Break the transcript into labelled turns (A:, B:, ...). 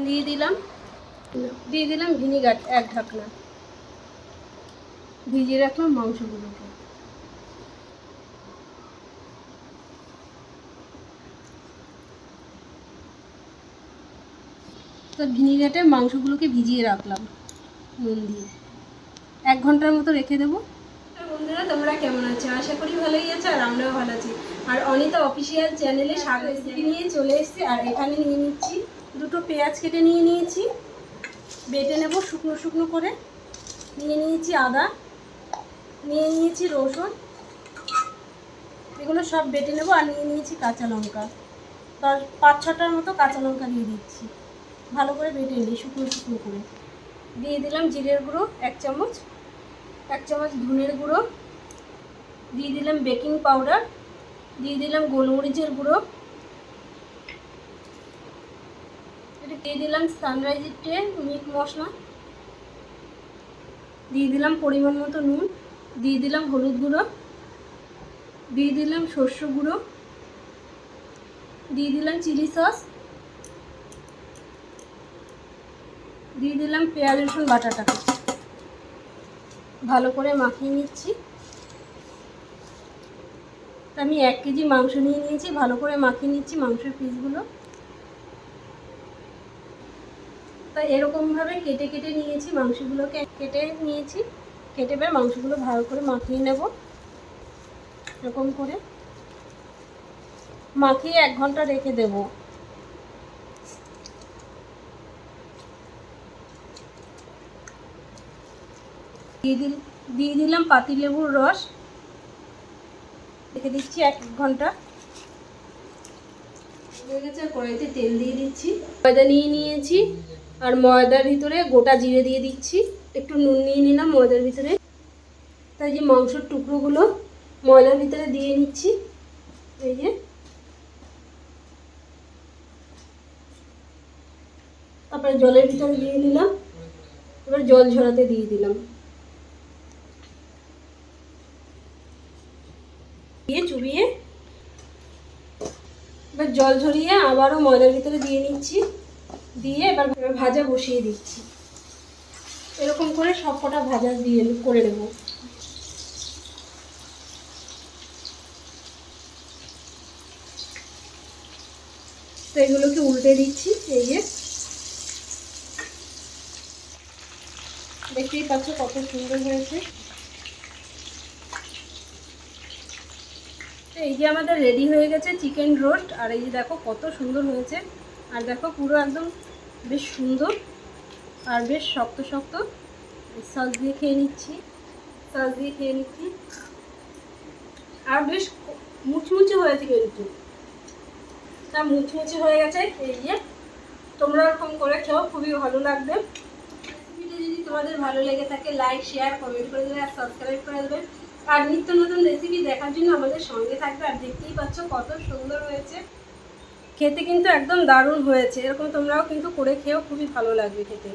A: দিয়ে দিলাম ভিনিগার 1 ঢাকনা। ভিজিয়ে রাখলাম মাংসগুলোকে। তো ভিনিগারে মাংসগুলোকে ভিজিয়ে রাখলাম নুন দিয়ে। 1 ঘন্টার মতো রেখে দেবো। বন্ধুরা, তোমরা কেমন আছো? আশা করি ভালোই আছো, আর আমরাও ভালো আছি। আর অনিতা অফিসিয়াল চ্যানেলে শাক রেসিপি নিয়ে চলে এসেছি। আর এখানে নিয়ে নিচ্ছি 2টো পেঁয়াজ কেটে নিয়ে নিয়েছি, বেটে নেব শুকনো শুকনো করে। নিয়ে নিয়েছি আদা, নিয়ে নিয়েছি রসুন, এগুলো সব বেটে নেব। আর নিয়ে নিয়েছি কাঁচা লঙ্কা, 5-6টার মতো কাঁচা লঙ্কা দিয়ে দিচ্ছি। ভালো করে বেটে নিই শুকনো শুকনো করে। দিয়ে দিলাম জিরের গুঁড়ো 1 চামচ, 1 চামচ ধনের গুঁড়ো, দিয়ে দিলাম বেকিং পাউডার, দিয়ে দিলাম গোলমরিচের গুঁড়ো, এটা দিয়ে দিলাম সানরাইজের মিট মশলা, দিয়ে দিলাম পরিমাণ মতো নুন, দিয়ে দিলাম হলুদ গুঁড়ো, দিয়ে দিলাম সর্ষে গুঁড়ো, দিয়ে দিলাম চিলি সস, দিয়ে দিলাম পেঁয়াজ রসুন বাটাটাকে। ভালো করে মাখিয়ে নিচ্ছি। আমি 1 কেজি মাংস নিয়ে নিয়েছি, ভালো করে মাখিয়ে নিচ্ছি মাংসের পিসগুলো। তাই এরকমভাবে কেটে কেটে নিয়েছি, মাংসগুলোকে কেটে নিয়েছি। কেটে বের মাংসগুলো ভালো করে মাখিয়ে নেব। এরকম করে মাখিয়ে 1 ঘন্টা রেখে দেব। দিয়ে দিলাম পাতিলেবুর রস, রেখে দিচ্ছি 1 ঘন্টা। হয়ে গেছে। কড়াইতে তেল দিয়ে দিচ্ছি, ময়দা নিয়ে নিয়েছি। আর ময়দার ভিতরে গোটা জিরে দিয়ে দিচ্ছি, একটু নুন নিয়ে নিলাম ময়দার ভিতরে। তাই যে মাংসের টুকরোগুলো ময়দার ভিতরে দিয়ে নিচ্ছি। এই যে তারপরে জলের ভিতরে দিয়ে নিলাম। এবার জল ঝরাতে দিয়ে দিলাম, দিয়ে চুবিয়ে এবার জল ঝরিয়ে আবারও ময়দার ভিতরে দিয়ে নিচ্ছি। দিয়ে এবার ভাজা বসিয়ে দিচ্ছি। এরকম করে সব কটা ভাজা দিয়ে করে নেব। তো এগুলোকে উল্টে দিচ্ছি। এই যে দেখতেই পাচ্ছ কত সুন্দর হয়েছে। এই যে আমাদের রেডি হয়ে গেছে চিকেন রোস্ট। আর এই যে দেখো কত সুন্দর হয়েছে। আর দেখো পুরো একদম বেশ সুন্দর আর বেশ শক্ত শক্ত। সস দিয়ে খেয়ে নিচ্ছি, আর বেশ মুচমুচে হয়েছে, কিন্তু তা মুচমুচে হয়ে গেছে। এই যে তোমরা এরকম করে খেও, খুবই ভালো লাগবে। রেসিপিটা যদি তোমাদের ভালো লেগে থাকে লাইক শেয়ার কমেন্ট করে দেবে, আর সাবস্ক্রাইব করে দেবে। আর নিত্য নতুন রেসিপি দেখার জন্য আমাদের সঙ্গে থাকবে। আর দেখতেই পাচ্ছ কত সুন্দর হয়েছে, খেতে কিন্তু একদম দারুণ হয়েছে। এরকম তোমরাও কিন্তু করে খেও, খুবই ভালো লাগবে খেতে।